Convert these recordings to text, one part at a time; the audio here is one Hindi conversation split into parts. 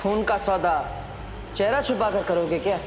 खून का सौदा चेहरा छुपा कर करोगे क्या?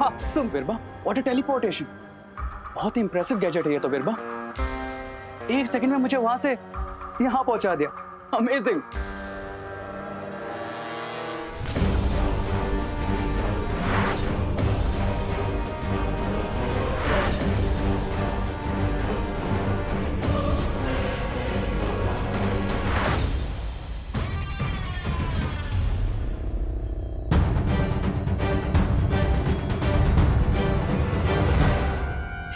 Awesome, बिरबा, व्हाट अ टेलीपोर्टेशन। बहुत इंप्रेसिव गैजेट है ये तो बिरबा। 1 सेकंड में मुझे वहां से यहाँ पहुंचा दिया। अमेजिंग।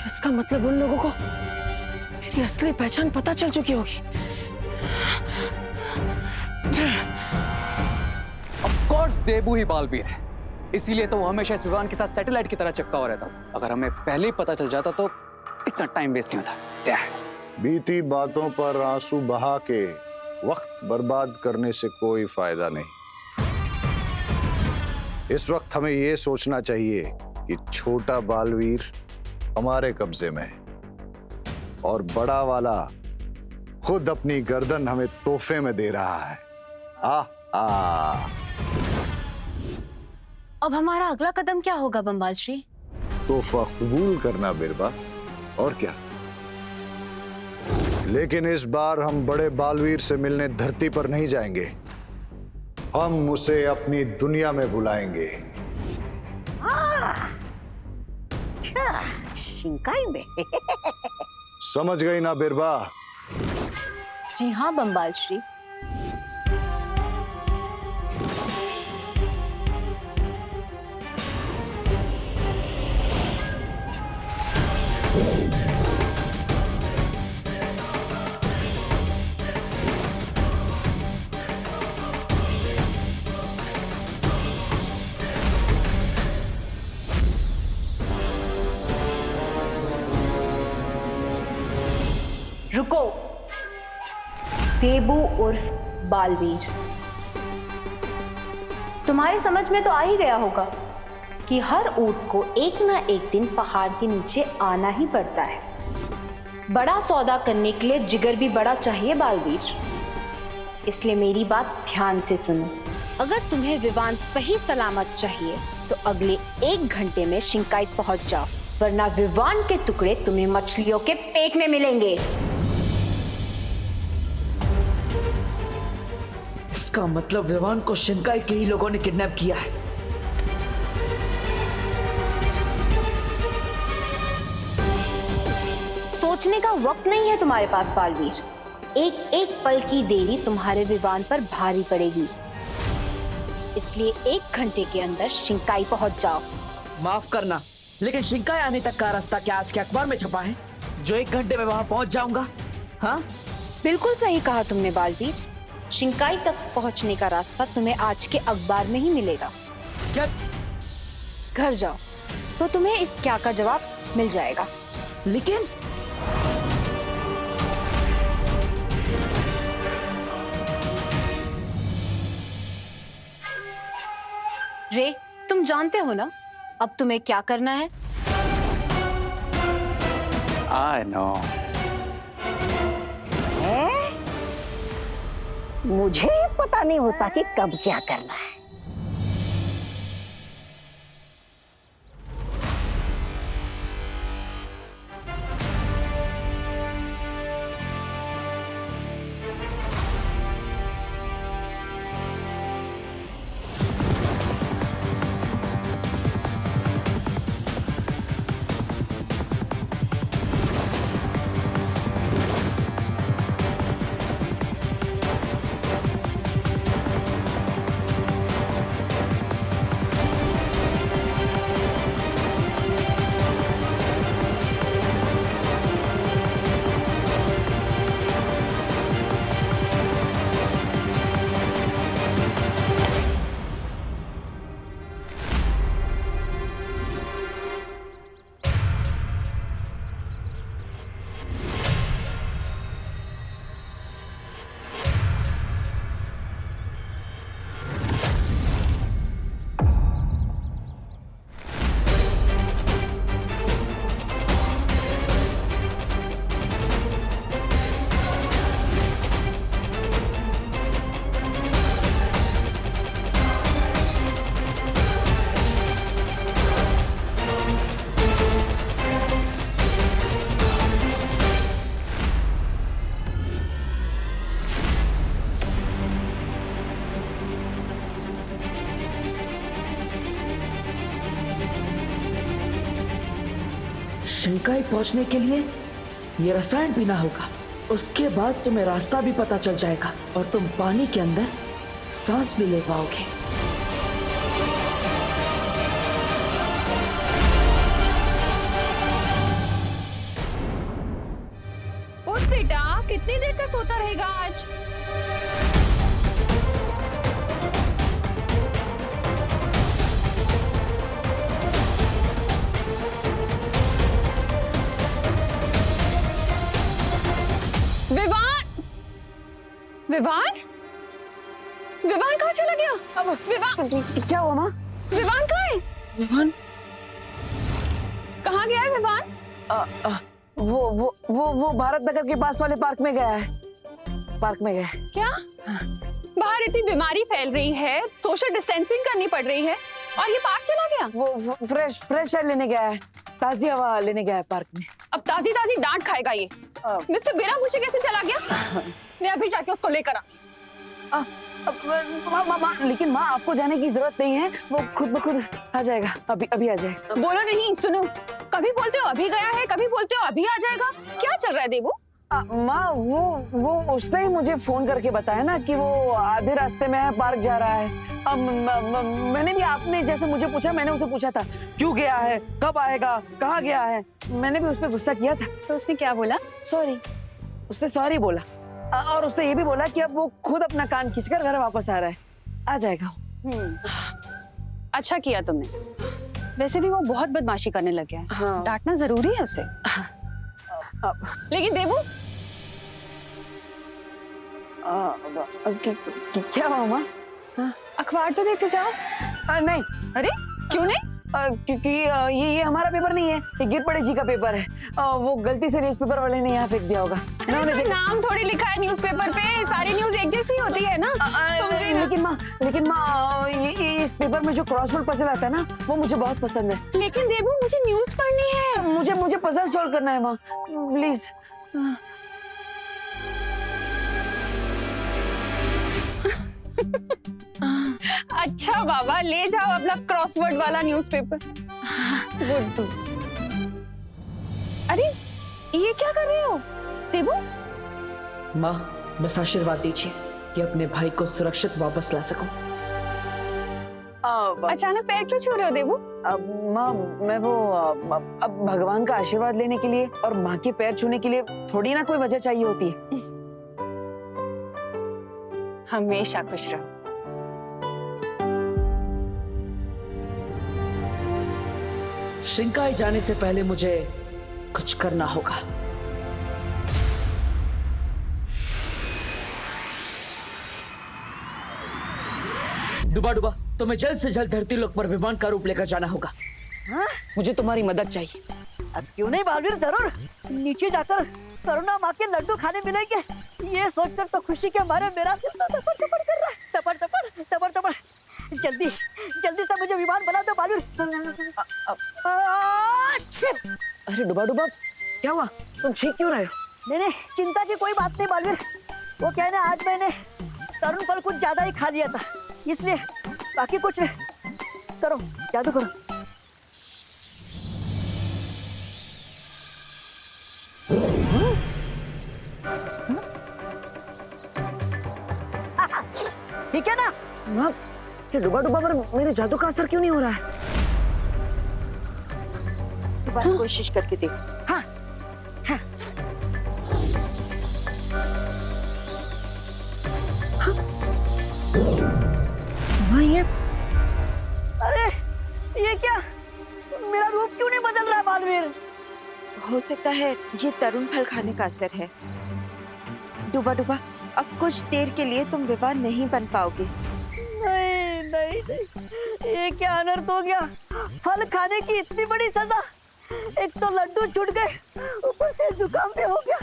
इसका मतलब उन लोगों को मेरी असली पहचान पता चल चुकी होगी। ऑफ कोर्स देबू ही बालवीर है, इसीलिए तो वो हमेशा इस विमान के साथ सैटेलाइट की तरह चिपका हुआ रहता था। अगर हमें पहले ही पता चल जाता तो इतना टाइम वेस्ट नहीं होता। बीती बातों पर आंसू बहा के वक्त बर्बाद करने से कोई फायदा नहीं। इस वक्त हमें यह सोचना चाहिए कि छोटा बालवीर हमारे कब्जे में है और बड़ा वाला खुद अपनी गर्दन हमें तोहफे में दे रहा है। अब हमारा अगला कदम क्या होगा बम्बाल श्री? तोहफा कबूल करना बिरबा, और क्या। लेकिन इस बार हम बड़े बालवीर से मिलने धरती पर नहीं जाएंगे, हम उसे अपनी दुनिया में बुलाएंगे। शिंकाई में। समझ गई ना बिरबा? जी हाँ बम्बाल श्री। रुको, देबू उर्फ बालवीर, तुम्हारी समझ में तो आ ही गया होगा कि हर ऊंट को एक ना एक दिन पहाड़ के नीचे आना ही पड़ता है। बड़ा सौदा करने के लिए जिगर भी बड़ा चाहिए बालवीर, इसलिए मेरी बात ध्यान से सुनो। अगर तुम्हें विमान सही सलामत चाहिए तो अगले 1 घंटे में शिंकाई पहुंच जाओ, वरना विमान के टुकड़े तुम्हें मछलियों के पेट में मिलेंगे। इसका मतलब विमान को शिंकाई के ही लोगों ने किडनैप किया है। सोचने का वक्त नहीं है तुम्हारे पास बालवीर। एक एक पल की देरी तुम्हारे विमान पर भारी पड़ेगी, इसलिए 1 घंटे के अंदर शिंकाई पहुंच जाओ। माफ करना, लेकिन शिंकाई आने तक का रास्ता क्या आज के अखबार में छपा है जो 1 घंटे में वहां पहुंच जाऊंगा? हाँ, बिल्कुल सही कहा तुमने बालवीर। शिंकाई तक पहुंचने का रास्ता तुम्हें आज के अखबार में ही मिलेगा। क्या? घर जाओ तो तुम्हें इस क्या का जवाब मिल जाएगा। लेकिन रे, तुम जानते हो ना अब तुम्हें क्या करना है? I know. मुझे पता नहीं होता कि कब क्या करना है। शिंकाई पहुंचने के लिए ये रसायन पीना होगा। उसके बाद तुम्हें रास्ता भी पता चल जाएगा और तुम पानी के अंदर सांस भी ले पाओगे। उठ बेटा, कितनी देर तक सोता रहेगा आज? विवान, विवान, विवान कहाँ चला गया? अब विवान क्या हुआ माँ? विवान कहाँ है? विवान, कहाँ गया है विवान? वो भारत नगर के पास वाले पार्क में गया है। पार्क में गया है। क्या बाहर इतनी बीमारी फैल रही है, सोशल डिस्टेंसिंग करनी पड़ रही है और ये पार्क चला गया? वो फ्रेश एयर लेने गया है, ताजी हवा लेने गया है पार्क में। अब ताजी ताजी डांट खाएगा ये। मुझसे बिना पूछे कैसे चला गया? मैं अभी जाके उसको लेकर आती। लेकिन माँ आपको जाने की जरूरत नहीं है, वो खुद ब खुद आ जाएगा। अभी आ जाएगा। बोलो नहीं, सुनो, कभी बोलते हो अभी गया है, कभी बोलते हो अभी आ जाएगा। क्या चल रहा है देवू? माँ वो उसने ही मुझे फोन करके बताया ना कि वो आधे रास्ते में है, पार्क जा रहा है। अब मैंने भी, आपने जैसे मुझे पूछा, मैंने उसे पूछा था क्यों गया है, कब आएगा, कहाँ गया है। मैंने भी उस पर गुस्सा किया था। तो उसने क्या बोला? सॉरी। उसने सॉरी बोला और उससे ये भी बोला कि अब वो खुद अपना कान खींचकर घर वापस आ रहा है, आ जाएगा। अच्छा किया तुमने। वैसे भी वो बहुत बदमाशी करने लग गया है। हाँ। डांटना जरूरी है उसे। लेकिन देवू, क्या हुआ माँ? अखबार तो देखते जाओ। नहीं। अरे क्यों नहीं? क्योंकि ये हमारा पेपर नहीं है, ये गिर पड़े जी का पेपर है। वो गलती से न्यूज़पेपर वाले ने यहाँ फेंक दिया होगा। तो नाम थोड़ी लिखा है न्यूज़पेपर पे, सारी न्यूज़ एक जैसी होती है ना। तुम भी ना। लेकिन माँ ये इस पेपर में जो क्रॉसवर्ड पजल आता है ना, वो मुझे बहुत पसंद है। लेकिन देवू, मुझे न्यूज़ पढ़नी है। मुझे पजल सॉल्व करना है माँ, प्लीज। अच्छा बाबा, ले जाओ अपना क्रॉसवर्ड वाला न्यूज़पेपर। बुद्धू। अरे ये क्या कर रहे हो देवू? माँ, बस आशीर्वाद दीजिए कि अपने भाई को सुरक्षित वापस ला सकूं। अचानक पैर क्यों छू रहे हो देवू? माँ मैं वो अब भगवान का आशीर्वाद लेने के लिए और माँ के पैर छूने के लिए थोड़ी ना कोई वजह चाहिए होती है। हमेशा खुश रहो। शिंकाई जाने से पहले मुझे कुछ करना होगा। डुबा डुबा, तुम्हें जल्द से जल्द धरती लोक पर विमान का रूप लेकर जाना होगा। मुझे तुम्हारी मदद चाहिए। अब क्यों नहीं बालवीर, जरूर। नीचे जाकर करुणा माँ के लड्डू खाने मिलेंगे, ये सोचकर तो खुशी के मारे मेरा दिल तो टपर टपर कर रहा है। टपर टपर टपर टपर। जल्दी जल्दी से मुझे विमान बना दो बालवीर। अरे डुबा डुबा, क्या हुआ? तुम ठीक क्यों रहे हो? नहीं, चिंता की कोई बात नहीं बालवीर। वो क्या है ना, आज मैंने तरुण फल कुछ ज्यादा ही खा लिया था, इसलिए। बाकी कुछ नहीं। करो, जादू करो। ठीक है ना? माँ, ये डुबा डुबा पर मेरे जादू का असर क्यों नहीं हो रहा है? दोबारा कोशिश करके देखो। हाँ हाँ। माँ ये अरे ये क्या, मेरा रूप क्यों नहीं बदल रहा है बालवीर? हो सकता है ये तरुण फल खाने का असर है। डुबा डुबा, अब कुछ देर के लिए तुम विवाह नहीं बन पाओगे। नहीं नहीं नहीं, ये क्या अनर्थ हो गया? फल खाने की इतनी बड़ी सजा। एक तो लड्डू छूट गए, ऊपर से जुकाम भी हो गया।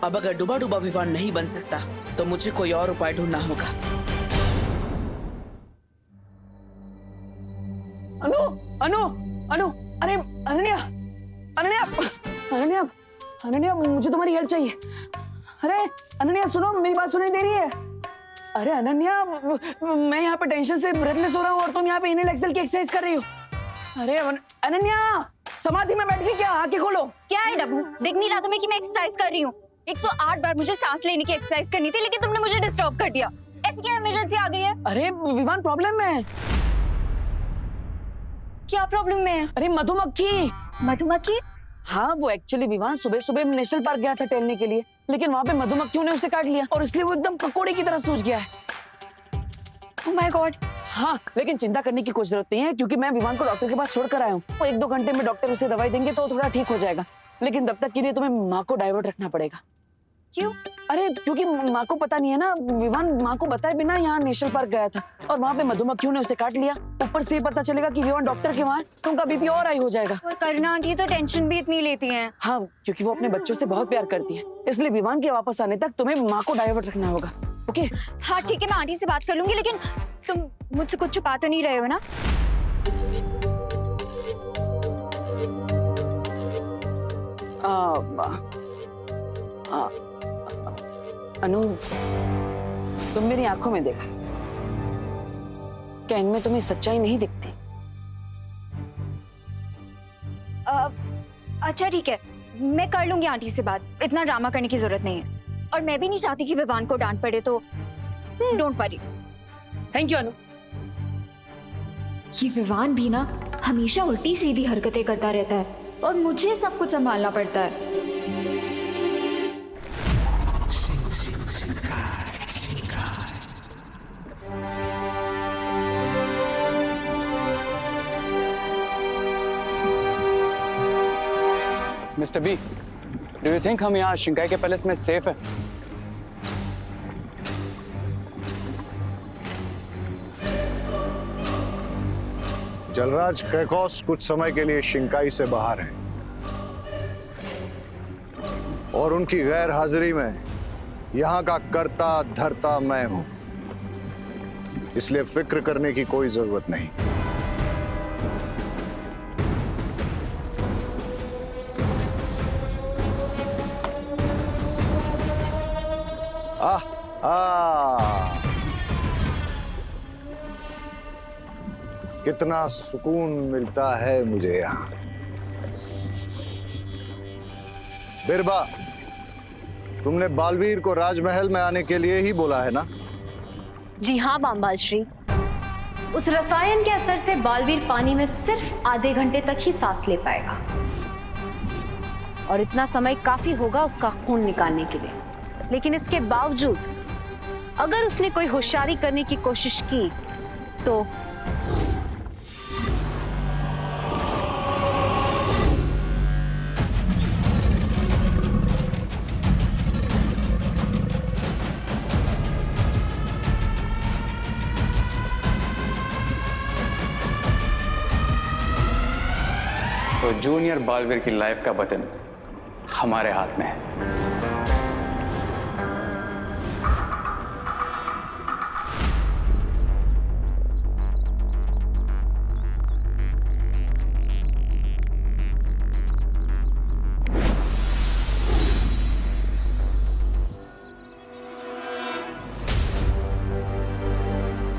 अब अगर डुबा डुबा विमान नहीं बन सकता तो मुझे कोई और उपाय ढूंढना होगा। अनु अनु अनु, अरे अनन्या अनन्या अनन्या अनन्या, मुझे तुम्हारी हेल्प चाहिए। अरे अनन्या सुनो, मेरी बात सुनाई दे रही है? अरे अनन्या, मैं यहाँ पे टेंशन से ब्रेथलेस हो रहा हूँ और तुम यहाँ पे इनहेल एक्सेल की एक्सरसाइज कर रही हो। अरे अनन्या, समाधि में बैठ गई क्या? आंखें खोलो। क्या है डब्बू, दिख नहीं रहा तुम्हें कि मैं एक्सरसाइज कर रही हूँ? 108 बार मुझे सांस लेने की एक्सरसाइज करनी थी, लेकिन तुमने मुझे डिस्टर्ब कर दिया। ऐसी क्या इमरजेंसी आ गई है? अरे विमान प्रॉब्लम में है। क्या प्रॉब्लम में है? अरे मधुमक्खी। मधुमक्खी? हाँ, वो एक्चुअली विमान सुबह सुबह नेशनल पार्क गया था टहलने के लिए, लेकिन वहाँ पे मधुमक्खियों ने उसे काट लिया और इसलिए वो एकदम पकोड़े की तरह सूज गया है। Oh my God. हाँ, लेकिन चिंता करने की कोई जरूरत नहीं है, क्योंकि मैं विमान को डॉक्टर के पास छोड़कर आया हूँ। वो 1-2 घंटे में डॉक्टर उसे दवाई देंगे तो थोड़ा ठीक हो जाएगा, लेकिन तब तक के लिए तुम्हें माँ को डाइवर्ट रखना पड़ेगा। क्यों? अरे क्योंकि माँ को पता नहीं है ना, विमान माँ को बताए बिना यहाँ नेशनल पार्क गया था और वहाँ पे मधुमक्खियों ने उसे काट लिया। ऊपर से पता चलेगा कि विमान डॉक्टर के वहाँ है तो उनका बीपी और हाई हो जाएगा। और करुणा आंटी तो टेंशन भी इतनी लेती हैं। हाँ, क्योंकि वो अपने बच्चों से बहुत प्यार करती है, इसलिए विमान के वापस आने तक तुम्हें माँ को डाइवर्ट रखना होगा। ओके? हाँ ठीक है, मैं आंटी से बात कर लूंगी, लेकिन तुम मुझसे कुछ छुपा तो नहीं रहे हो ना? अनु, तुम मेरी आंखों में देखो, क्या इनमें तुम्हें सच्चाई नहीं दिखती? अच्छा ठीक है, मैं कर लूंगी आंटी से बात, इतना ड्रामा करने की जरूरत नहीं है। और मैं भी नहीं चाहती कि विवान को डांट पड़े, तो डोंट वरी। थैंक यू अनु। ये विवान भी ना हमेशा उल्टी सीधी हरकतें करता रहता है और मुझे सब कुछ संभालना पड़ता है। Mister B, do you think हम यहाँ शिंकाई के पैलेस में सेफ है? जलराज कैकॉस कुछ समय के लिए शिंकाई से बाहर है और उनकी गैर हाजिरी में यहाँ का कर्ता धर्ता मैं हूं, इसलिए फिक्र करने की कोई जरूरत नहीं। कितना सुकून मिलता है मुझे यहाँ। बिरबा, तुमने बालवीर को राजमहल में आने के लिए ही बोला है ना? जी हाँ बामबाल श्री, उस रसायन के असर से बालवीर पानी में सिर्फ आधे घंटे तक ही सांस ले पाएगा और इतना समय काफी होगा उसका खून निकालने के लिए। लेकिन इसके बावजूद अगर उसने कोई होशियारी करने की कोशिश की तो तो जूनियर बालवीर की लाइफ का बटन हमारे हाथ में है।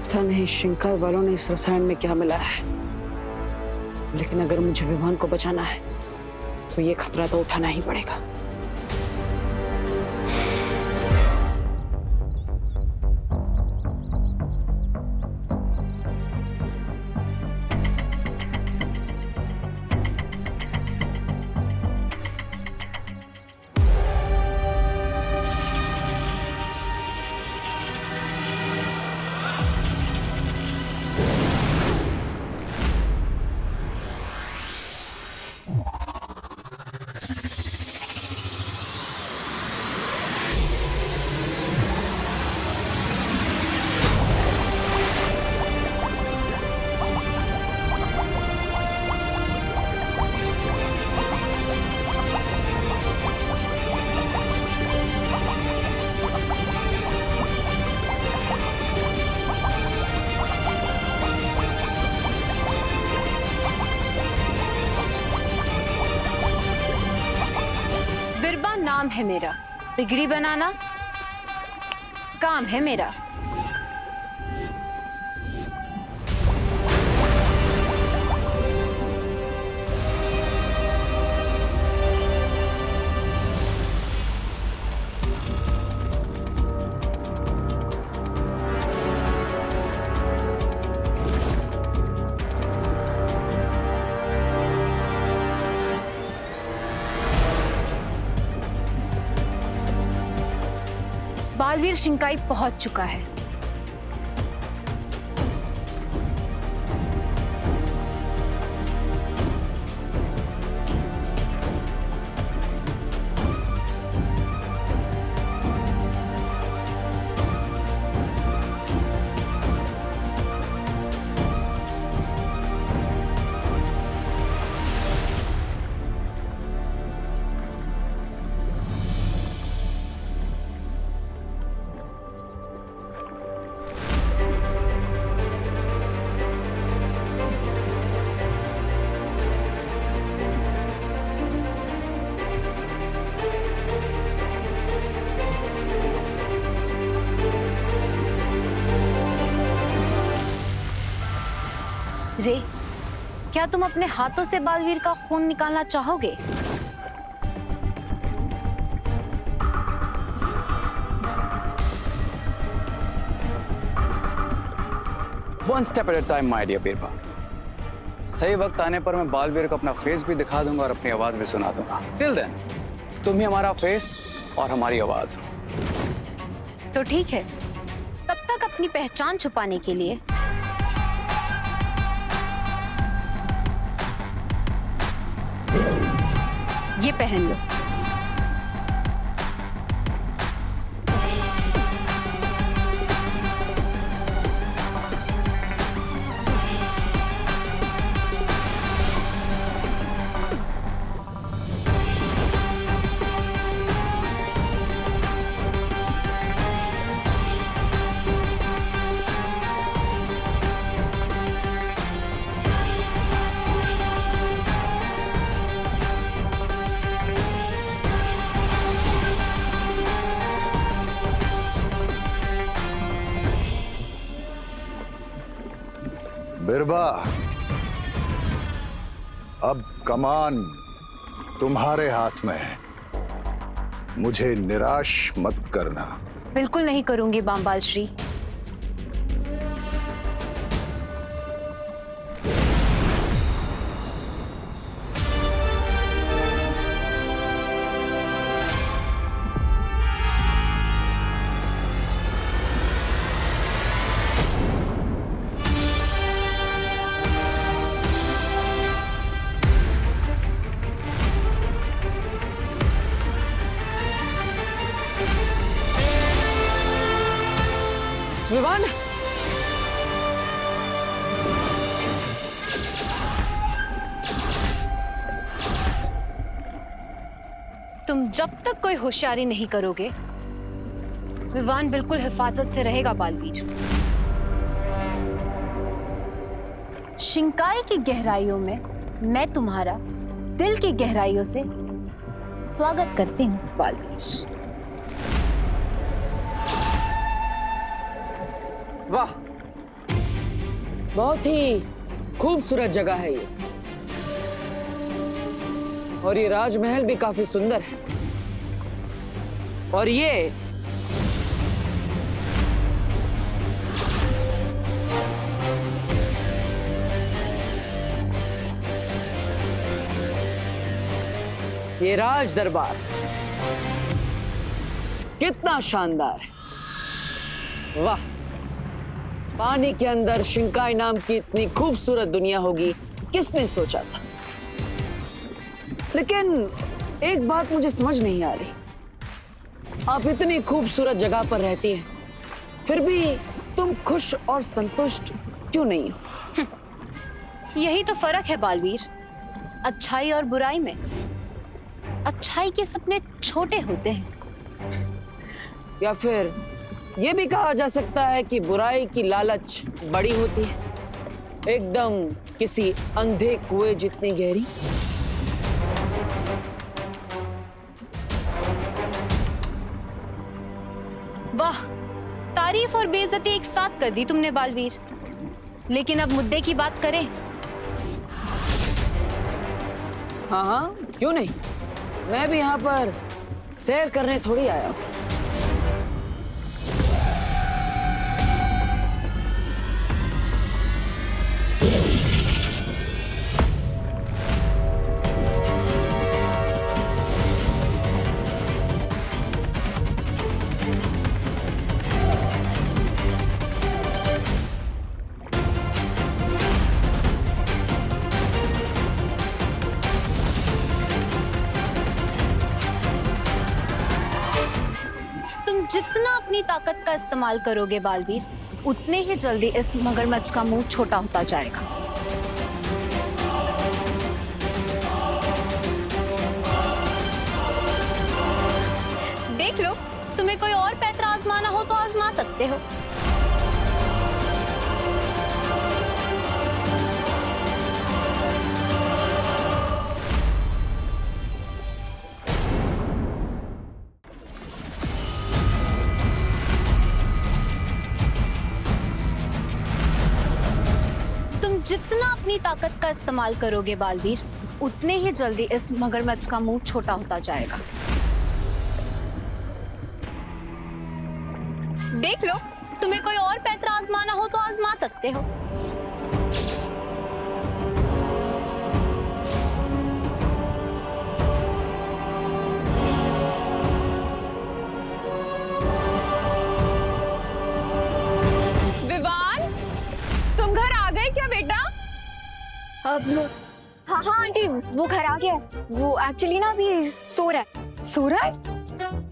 पता नहीं शिंकाई वालों ने इस रसायन में क्या मिलाया है, लेकिन अगर मुझे विमान को बचाना है तो ये खतरा तो उठाना ही पड़ेगा। बिरबा नाम है मेरा, बिगड़ी बनाना काम है मेरा। बालवीर शिंकाई पहुंच चुका है। रे, क्या तुम अपने हाथों से बालवीर का खून निकालना चाहोगे? One step at a time my dear Birbal. सही वक्त आने पर मैं बालवीर को अपना फेस भी दिखा दूंगा और अपनी आवाज भी सुना दूंगा। टिल देन तुम ही हमारा फेस और हमारी आवाज। तो ठीक है, तब तक अपनी पहचान छुपाने के लिए ये पहन लो। बिरबा, अब कमान तुम्हारे हाथ में है। मुझे निराश मत करना। बिल्कुल नहीं करूंगी बामबाल श्री। विवान, तुम जब तक कोई होशियारी नहीं करोगे, विवान बिल्कुल हिफाजत से रहेगा बालवीर। शिंकाई की गहराइयों में मैं तुम्हारा दिल की गहराइयों से स्वागत करती हूँ बालवीर। वाह, बहुत ही खूबसूरत जगह है ये, और ये राजमहल भी काफी सुंदर है। और ये राज दरबार कितना शानदार है। वाह, पानी के अंदर शिंकाई नाम की इतनी खूबसूरत दुनिया होगी, किसने सोचा था। लेकिन एक बात मुझे समझ नहीं आ रही, आप इतनी खूबसूरत जगह पर रहती हैं, फिर भी तुम खुश और संतुष्ट क्यों नहीं हो? यही तो फर्क है बालवीर, अच्छाई और बुराई में। अच्छाई के सपने छोटे होते हैं, या फिर ये भी कहा जा सकता है कि बुराई की लालच बड़ी होती है, एकदम किसी अंधे कुएं जितनी गहरी। वाह, तारीफ और बेइज्जती एक साथ कर दी तुमने बालवीर। लेकिन अब मुद्दे की बात करें। हाँ हाँ, क्यों नहीं, मैं भी यहाँ पर सैर करने थोड़ी आया हूँ। अपनी ताकत का इस्तेमाल करोगे बालवीर, उतने ही जल्दी इस मगरमच्छ का मुंह छोटा होता जाएगा। देख लो, तुम्हें कोई और पैतरा आजमाना हो तो आजमा सकते हो। तुम जितना अपनी ताकत का इस्तेमाल करोगे बालवीर, उतने ही जल्दी इस मगरमच्छ का मुंह छोटा होता जाएगा। देख लो, तुम्हें कोई और पैतरा आजमाना हो तो आजमा सकते हो। विवान, तुम घर आ गए क्या बेटा? अब हाँ हाँ आंटी, वो घर आ गया है। वो एक्चुअली ना अभी सो रहा है। सो रहा है?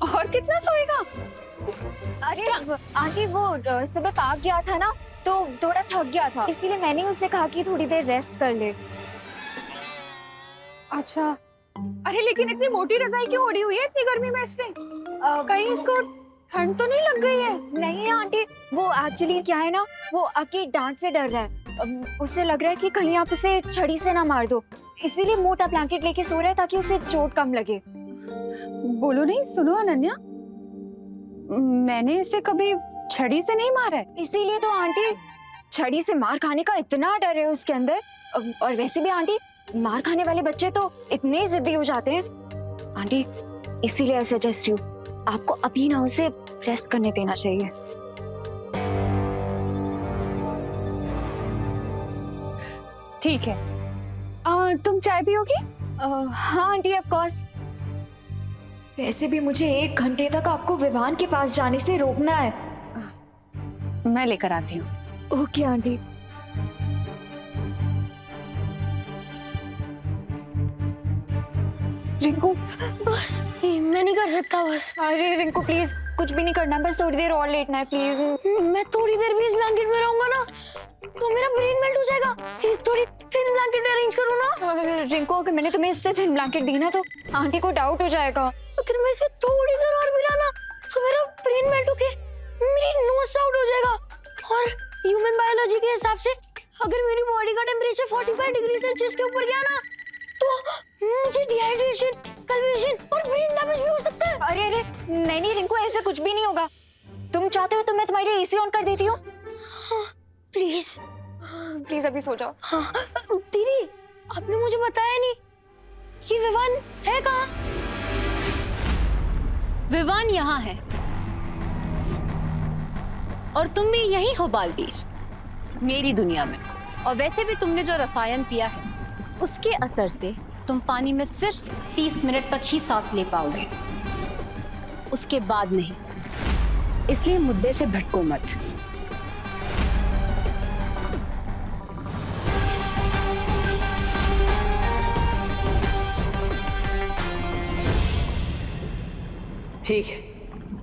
और कितना सोएगा? अरे आंटी, वो सुबह पार्क गया था ना, तो थोड़ा थक गया था, इसीलिए मैंने उससे कहा कि थोड़ी देर रेस्ट कर ले। अच्छा, अरे लेकिन इतनी मोटी रजाई क्यों ओढ़ी हुई है इतनी गर्मी में इसने? कहीं इसको ठंड तो नहीं लग गई है? नहीं आंटी, वो एक्चुअली क्या है ना, वो आपकी डांट से डर रहा है। उससे लग रहा है कि कहीं आप उसे छड़ी से ना मार दो, इसीलिए मोटा ब्लैंकेट लेके सो रहा है ताकि उसे चोट कम लगे। बोलो नहीं, सुनो अनन्या, मैंने इसे कभी छड़ी से नहीं मारा है। इसीलिए तो आंटी, छड़ी से मार खाने का इतना डर है उसके अंदर। और वैसे भी आंटी, मार खाने वाले बच्चे तो इतने जिद्दी हो जाते हैं। आंटी, इसीलिए ऐसे सजेस्ट हूँ, आपको अभी ना उसे रेस्ट करने देना चाहिए। ठीक है, तुम चाय पियोगी? हाँ आंटी, ऑफ कोर्स। वैसे भी मुझे 1 घंटे तक आपको विवान के पास जाने से रोकना है। मैं लेकर आती हूँ। Okay aunty. रिंकू, बस मैं नहीं कर सकता बस। अरे रिंकू प्लीज, कुछ भी नहीं करना, बस थोड़ी देर और लेटना है प्लीज। मैं थोड़ी देर भी इस ब्लैंकेट में रहूंगा ना तो मेरा ब्रेन मेल्ट हो जाएगा। प्लीज थोड़ी थिन ब्लैंकेट अरेंज करो ना। रिंकू, अगर मैंने तुम्हें इससे थिन ब्लैंकेट दी ना तो आंटी को डाउट हो जाएगा। अगर मैं इसमें थोड़ी देर और मिला ना तो मेरा ब्रेन मेल्ट होके मेरी नोज आउट हो जाएगा। और ह्यूमन बायोलॉजी के हिसाब से अगर मेरी बॉडी का टेम्परेचर 45 डिग्री सेल्सियस के ऊपर गया ना तो मुझे डिहाइड्रेशन, कन्वर्जन और ब्रेन डैमेज भी हो सकता है। अरे अरे नहीं नहीं रिंकू, ऐसा कुछ भी नहीं होगा। तुम चाहते हो तो मैं तुम्हारे लिए एसी ऑन कर देती हूँ। प्लीज प्लीज अभी सो जाओ। हाँ। दीदी, आपने मुझे बताया नहीं कि विवान है कहाँ? विवान यहाँ है और तुम भी यही हो बालवीर, मेरी दुनिया में। और वैसे भी तुमने जो रसायन पिया है उसके असर से तुम पानी में सिर्फ 30 मिनट तक ही सांस ले पाओगे, उसके बाद नहीं। इसलिए मुद्दे से भटको मत। ठीक है,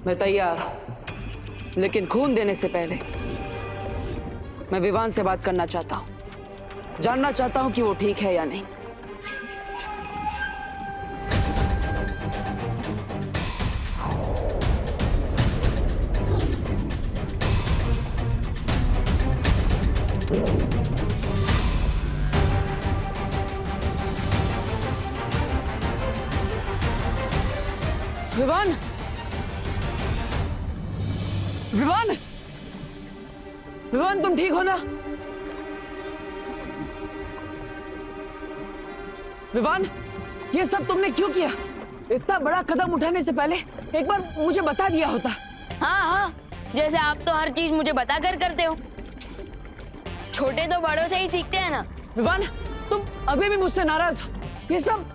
मैं तैयार हूं, लेकिन खून देने से पहले मैं विवान से बात करना चाहता हूं, जानना चाहता हूं कि वो ठीक है या नहीं। विवान, विवान, विवान, तुम ठीक हो ना? विवान, ये सब तुमने क्यों किया? इतना बड़ा कदम उठाने से पहले एक बार मुझे बता दिया होता। हाँ हाँ, जैसे आप तो हर चीज मुझे बता कर करते हो। छोटे तो बड़ों से ही सीखते हैं ना। विवान, तुम अभी भी मुझसे नाराज हो? ये सब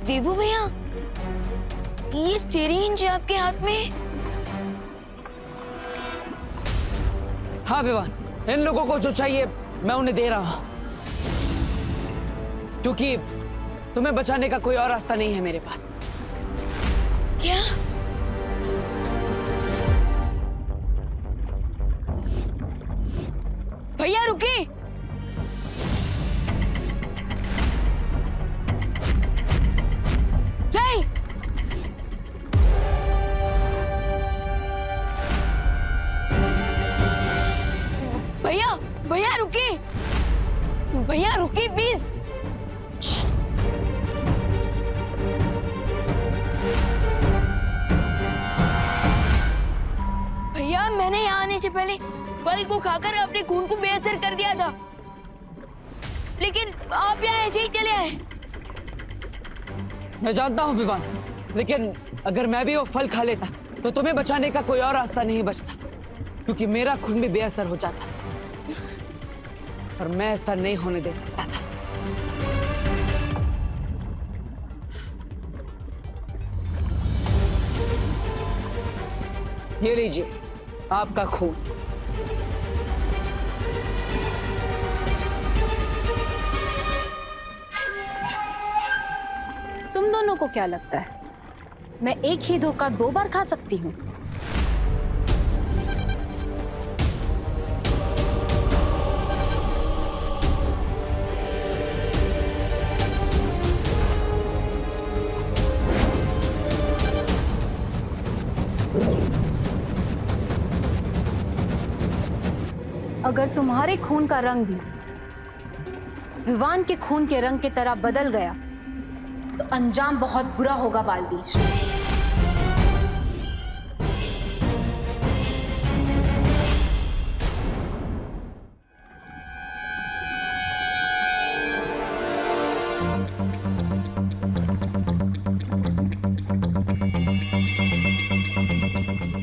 देबू भैया, ये सिरिंज आपके हाथ में? हाँ विवान, इन लोगों को जो चाहिए मैं उन्हें दे रहा हूं, क्योंकि तुम्हें बचाने का कोई और रास्ता नहीं है मेरे पास। क्या? भैया रुकिए। नहीं, भैया भैया रुकिए, भैया रुकिए प्लीज। भैया मैंने यहाँ आने से पहले फल को खाकर अपने खून को बेअसर कर दिया था, लेकिन आप यहाँ ऐसे ही चले आए। मैं जानता हूं विवान, लेकिन अगर मैं भी वो फल खा लेता तो तुम्हें बचाने का कोई और रास्ता नहीं बचता, क्योंकि मेरा खून भी बेअसर हो जाता, और मैं ऐसा नहीं होने दे सकता था। ये लीजिए आपका खून। तुम दोनों को क्या लगता है मैं एक ही धोखा 2 बार खा सकती हूँ? अगर तुम्हारे खून का रंग भी विवान के खून के रंग की तरह बदल गया तो अंजाम बहुत बुरा होगा बालवीर।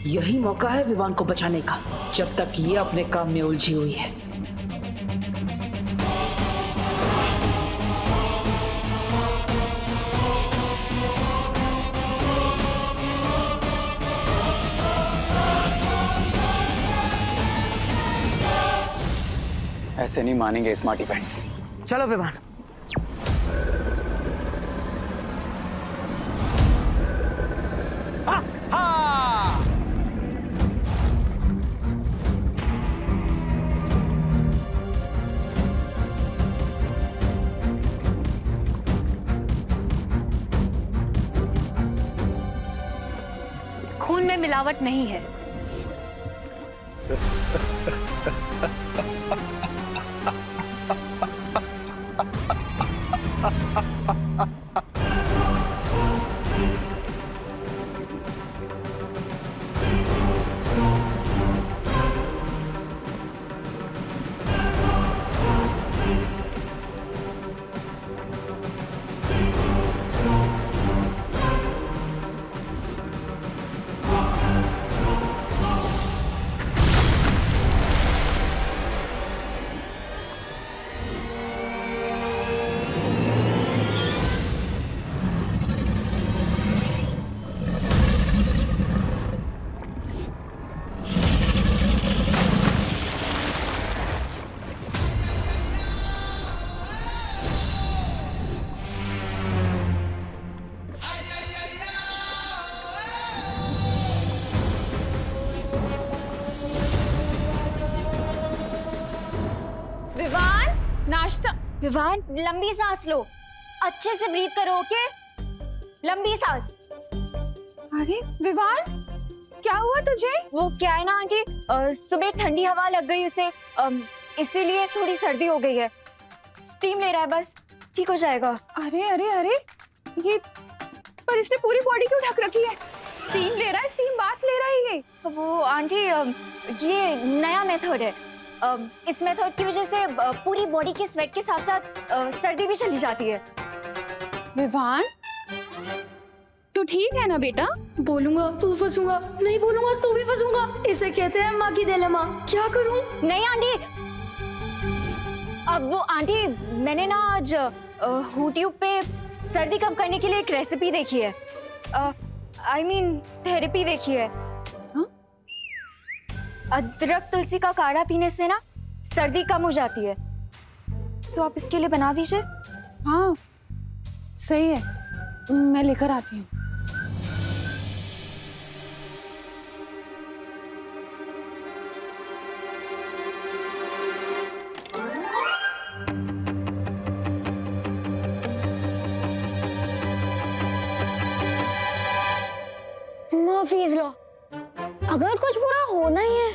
यही मौका है विवान को बचाने का, जब तक ये अपने काम में उलझी हुई है। ऐसे नहीं मानेंगे स्मार्टी पैंट्स। चलो विवान। खून में मिलावट नहीं है। नाश्ता। विवान लंबी सांस लो, अच्छे से ब्रीथ करो, ओके? लंबी सांस। अरे विवान क्या हुआ तुझे? वो क्या है ना आंटी, सुबह ठंडी हवा लग गई उसे, इसीलिए थोड़ी सर्दी हो गई है। स्टीम ले रहा है, बस ठीक हो जाएगा। अरे अरे अरे ये पर इसने पूरी बॉडी क्यों ढक रखी है? स्टीम ले रहा है, स्टीम बाथ ले रहा है ये। वो आंटी ये नया मेथड है, इस मेथड की वजह से पूरी बॉडी के स्वेट के साथ साथ सर्दी भी चली जाती है। विवान तू ठीक है ना बेटा? बोलूंगा तो फंसूंगा, नहीं बोलूंगा तो भी फंसूंगा। इसे कहते हैं माँ की दिलेमा। क्या करूं? नहीं आंटी, अब वो आंटी मैंने ना आज यूट्यूब पे सर्दी कम करने के लिए एक रेसिपी देखी है, I mean थेरेपी देखी है। अदरक तुलसी का काढ़ा पीने से ना सर्दी कम हो जाती है। तो आप इसके लिए बना दीजिए। हाँ सही है, मैं लेकर आती हूँ। माफीज लो, अगर कुछ बुरा होना ही है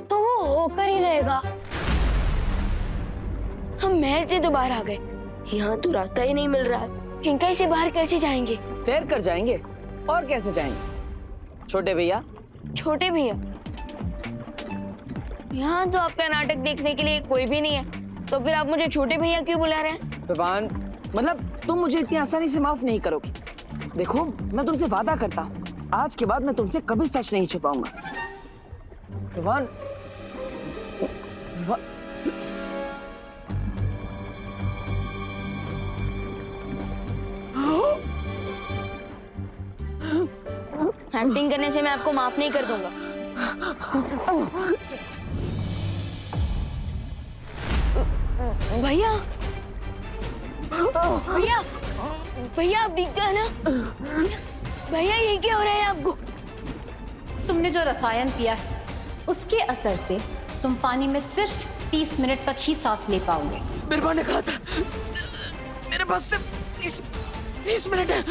तो वो होकर ही रहेगा। हम महल से तो बाहर आ गए, यहाँ तो रास्ता ही नहीं मिल रहा है। चिंकाई से बाहर कैसे जाएंगे? तैर कर जाएंगे, और कैसे जाएंगे? छोटे भैया। छोटे भैया? यहाँ तो आपका नाटक देखने के लिए कोई भी नहीं है, तो फिर आप मुझे छोटे भैया क्यों बुला रहे हैं? विवान, मतलब तुम मुझे इतनी आसानी से माफ नहीं करोगी। देखो, मैं तुमसे वादा करता हूँ, आज के बाद मैं तुमसे कभी सच नहीं छुपाऊंगा। विवान, एक्टिंग करने से मैं आपको माफ नहीं कर दूंगा। भैया, भैया, भैया आप ठीक है ना? भैया ये क्या हो रहा है आपको? तुमने जो रसायन पिया है उसके असर से तुम पानी में सिर्फ 30 मिनट तक ही सांस ले पाओगे। मेरे माँ ने कहा था मेरे पास सिर्फ 30 मिनट है।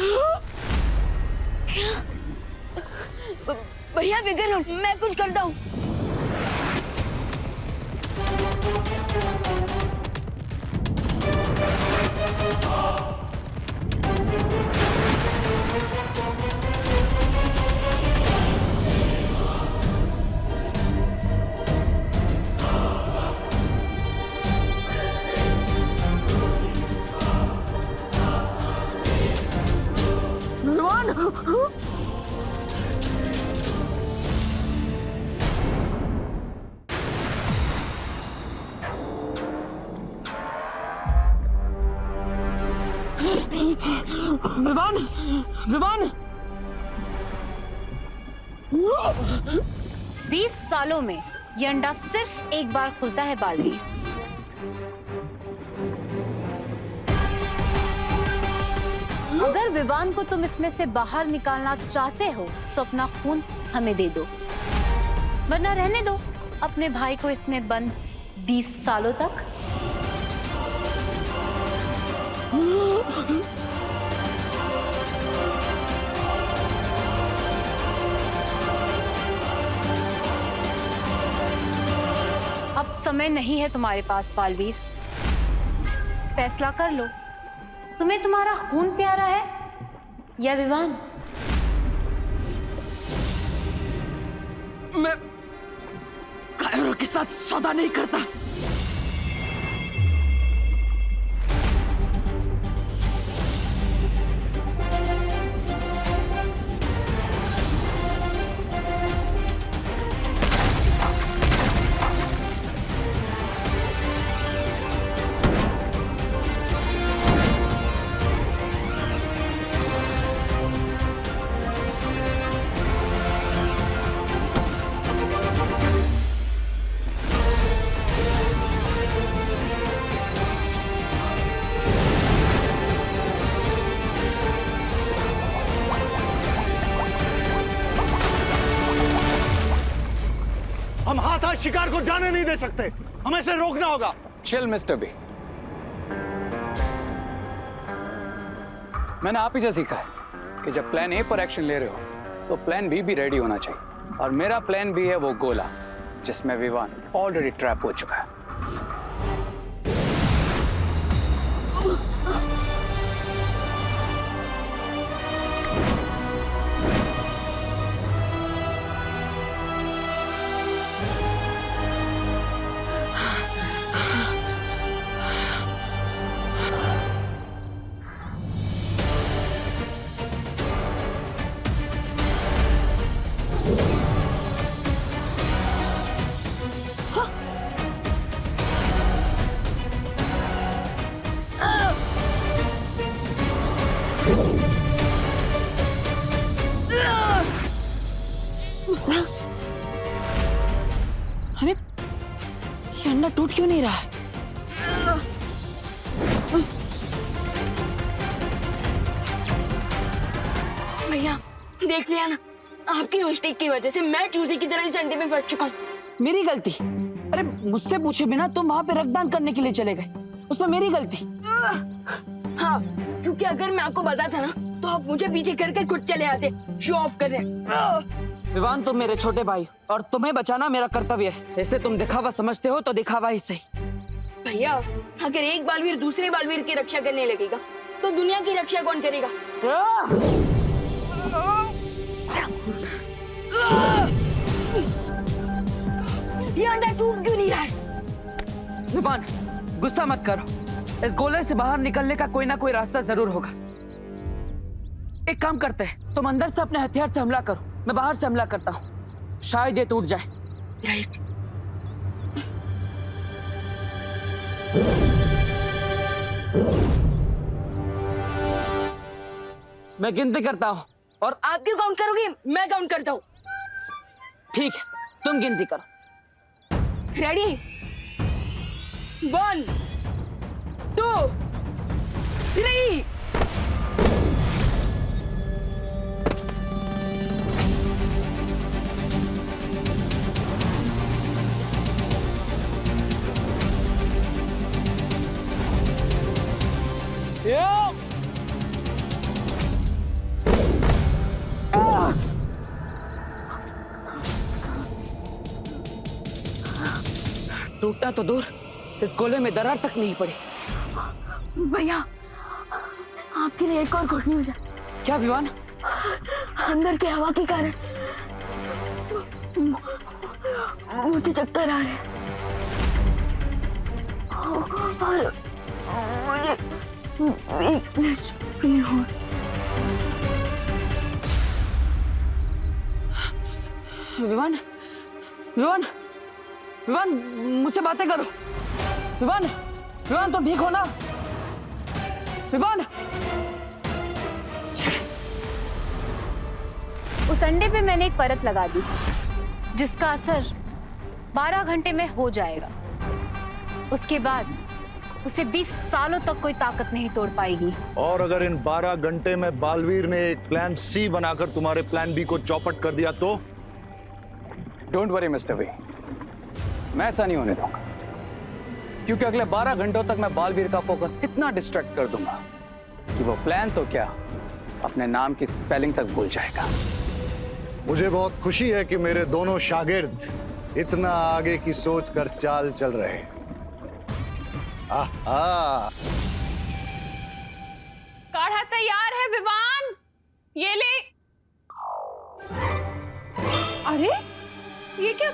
भैया फिक्र मत, मैं कुछ करता हूँ। विवान, विवान, 20 सालों में ये अंडा सिर्फ एक बार खुलता है बालवीर। अगर विवान को तुम इसमें से बाहर निकालना चाहते हो तो अपना खून हमें दे दो, वरना रहने दो अपने भाई को इसमें बंद 20 सालों तक। अब समय नहीं है तुम्हारे पास बालवीर, फैसला कर लो, तुम्हें तुम्हारा खून प्यारा है या विवान? मैं कायरों के साथ सौदा नहीं करता। हम हाथ शिकार को जाने नहीं दे सकते, हमें इसे रोकना होगा। चिल मिस्टर बी, मैंने आप ही से सीखा है कि जब प्लान ए पर एक्शन ले रहे हो तो प्लान बी भी रेडी होना चाहिए, और मेरा प्लान बी है वो गोला जिसमें विवान ऑलरेडी ट्रैप हो चुका है। अरे ये अंडा टूट क्यों नहीं रहा है? देख लिया ना, आपकी मिस्टेक की वजह से मैं चूजे की तरह इस अंडे में फंस चुका हूँ। मेरी गलती? अरे मुझसे पूछे बिना तुम वहां पे रक्तदान करने के लिए चले गए, उसमें मेरी गलती? हाँ, क्योंकि अगर मैं आपको बताता ना तो आप मुझे पीछे करके खुद चले आते शो ऑफ करने। विवान, तुम मेरे छोटे भाई और तुम्हें बचाना मेरा कर्तव्य है। इससे तुम दिखावा समझते हो तो दिखावा ही सही। भैया, अगर एक बालवीर दूसरे बालवीर की रक्षा करने लगेगा तो दुनिया की रक्षा कौन करेगा? ये अंडा टूट क्यों नहीं रहा है? विवान, गुस्सा मत करो, इस गोले से बाहर निकलने का कोई ना कोई रास्ता जरूर होगा। एक काम करते हैं, तुम अंदर से अपने हथियार से हमला करो, मैं बाहर से हमला करता हूँ, शायद ये टूट जाए। राइट। मैं गिनती करता हूँ और आप क्यों काउंट करोगे? मैं काउंट करता हूँ। ठीक है, तुम गिनती करो। रेडी? 1 2 3। टूटना तो दूर, इस गोले में दरार तक नहीं पड़ी। भैया, आपके लिए एक और गुड न्यूज़ है। क्या विवान? अंदर के हवा के कारण मुझे चक्कर आ रहे हैं और मुझे वीकनेस फील हो। विवान, विवान, विवान, मुझसे बातें करो। विवान, विवान, तुम ठीक हो ना? विवान। उस अंडे पे मैंने एक परत लगा दी जिसका असर 12 घंटे में हो जाएगा। उसके बाद उसे 20 सालों तक कोई ताकत नहीं तोड़ पाएगी। और अगर इन 12 घंटे में बालवीर ने एक प्लान सी बनाकर तुम्हारे प्लान बी को चौपट कर दिया तो? डोंट वरी मिस्टर वी, मैं ऐसा नहीं होने दूंगा, क्योंकि अगले 12 घंटों तक मैं बालवीर का फोकस इतना डिस्ट्रैक्ट कर दूंगा कि वो प्लान तो क्या, अपने नाम की स्पेलिंग तक भूल जाएगा। मुझे बहुत खुशी है कि मेरे दोनों शागिर्द इतना आगे की सोच कर चाल चल रहे हैं। आहा। काढ़ा तैयार है विवान, ये ले। अरे ये क्या,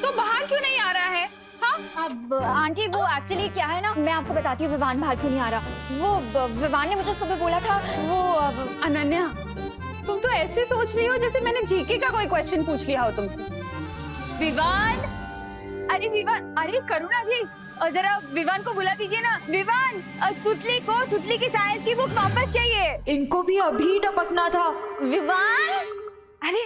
तो बाहर क्यों नहीं आ रहा है? हाँ अब आंटी, वो एक्चुअली क्या है ना, मैं आपको बताती हूँ विवान बाहर क्यों नहीं आ रहा। वो विवान ने मुझे सुबह बोला था, वो अनन्या, तुम तो ऐसे सोच रही हो जैसे मैंने जीके का कोई क्वेश्चन पूछ लिया हो तुमसे। विवान, अरे विवान, अरे करुणा जी, और जरा विवान को बुला दीजिए ना। विवान, सुतली की साइंस की बुक वापस चाहिए। इनको भी अभी टपकना था। विवान, अरे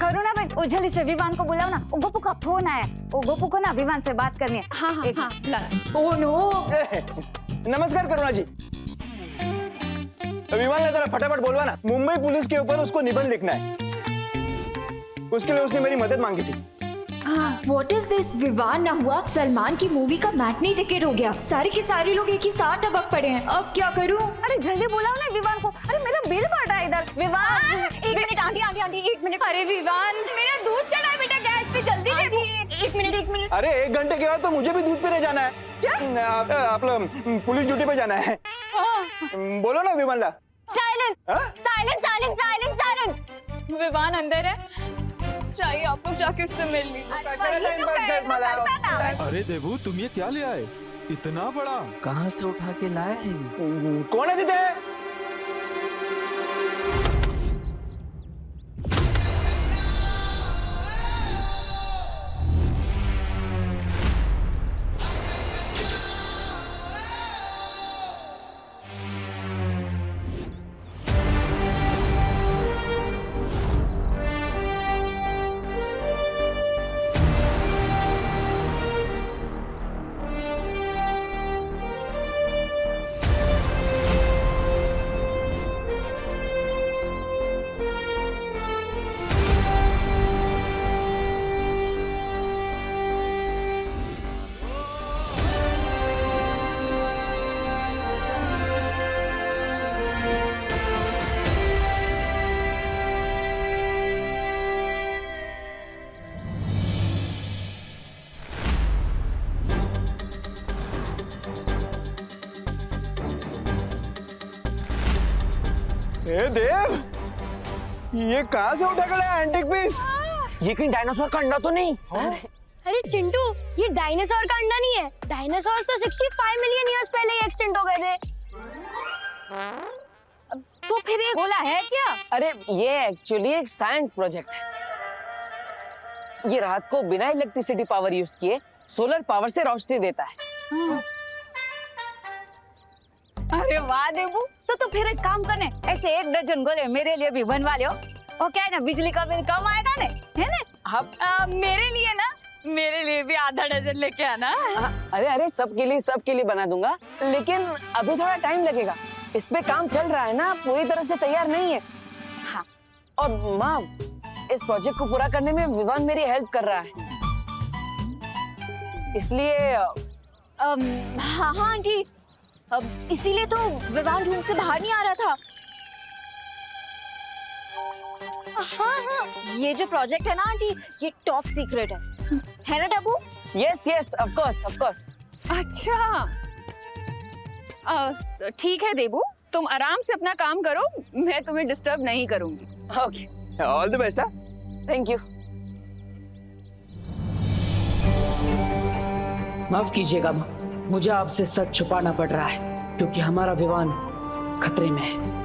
करुणा बहन, ओ जल्दी से विवान को बुलाओ ना। गोपू का फोन आया, ओ गोपू को ना विवान से बात करनी है। हाँ हाँ हाँ, ला। Oh no. नमस्कार करुणा जी। विवान ने जरा फटाफट बोलवा ना, मुंबई पुलिस के ऊपर उसको निबंध लिखना है, उसके लिए उसने मेरी मदद मांगी थी। हाँ, व्हाट इज दिस? विवान ना हुआ, सलमान की मूवी का मैटनी टिकट हो गया, सारे के सारे लोग एक ही साथ टपक पड़े हैं, अब क्या करूं? अरे जल्दी बुलाओ ना विवान को। अरे मेरा बिल बढ़ रहा है इधर। विवान, एक मिनट आंटी, आंटी, आंटी, एक मिनट। अरे विवान, मेरा दूध चढ़ा है बेटा गैस पे, जल्दी दे। एक मिनट, एक मिनट। अरे 1 घंटे के बाद तो मुझे भी दूध पीने जाना है। क्या? आप लोग पुलिस ड्यूटी पे जाना है। बोलो ना विवान ला। Silence, silence, silence, silence, silence. Vivaan अंदर है, चाहिए आप लोग जाके उससे मिल लीजिए। अरे देवू, तुम ये क्या ले आए? इतना बड़ा कहाँ से उठा के लाए हैं? कौन है दीदी? ए देव, ये कहाँ से उठा कर आया एंटिक पीस? ये कहीं डायनासोर का अंडा तो नहीं? अरे चिंटू, ये डायनासोर का अंडा नहीं है। डायनासोर तो 65 मिलियन ईयर्स पहले ही एक्सटिंक्ट हो गए थे। तो फिर ये गोला है क्या? अरे ये एक्चुअली एक साइंस प्रोजेक्ट है। ये रात को बिना इलेक्ट्रिसिटी पावर यूज किए सोलर पावर से रोशनी देता है। अरे वाह देबू, तो फिर एक काम करने, ऐसे 1 दर्जन गोले मेरे लिए भी बनवा लियो। और क्या है ना, बिजली का बिल कम आएगा ने, है ना? मेरे लिए भी आधा डजन लेके आना। अरे सबके लिए बना दूंगा, लेकिन अभी थोड़ा टाइम लगेगा। इस पे काम चल रहा है ना, पूरी तरह से तैयार नहीं है। हाँ, और माँ, इस प्रोजेक्ट को पूरा करने में विवान मेरी हेल्प कर रहा है, इसलिए हाँ आंटी, इसीलिए तो विवान रूम से बाहर नहीं आ रहा था। हाँ, ये जो प्रोजेक्ट है ना आंटी, ये टॉप सीक्रेट है ना टबू? Yes, of course. अच्छा, ठीक है देबू, तुम आराम से अपना काम करो, मैं तुम्हें डिस्टर्ब नहीं करूंगी। Okay, all the best. Thank you. माफ कीजिएगा माँ, मुझे आपसे सच छुपाना पड़ रहा है क्योंकि हमारा विवान खतरे में है।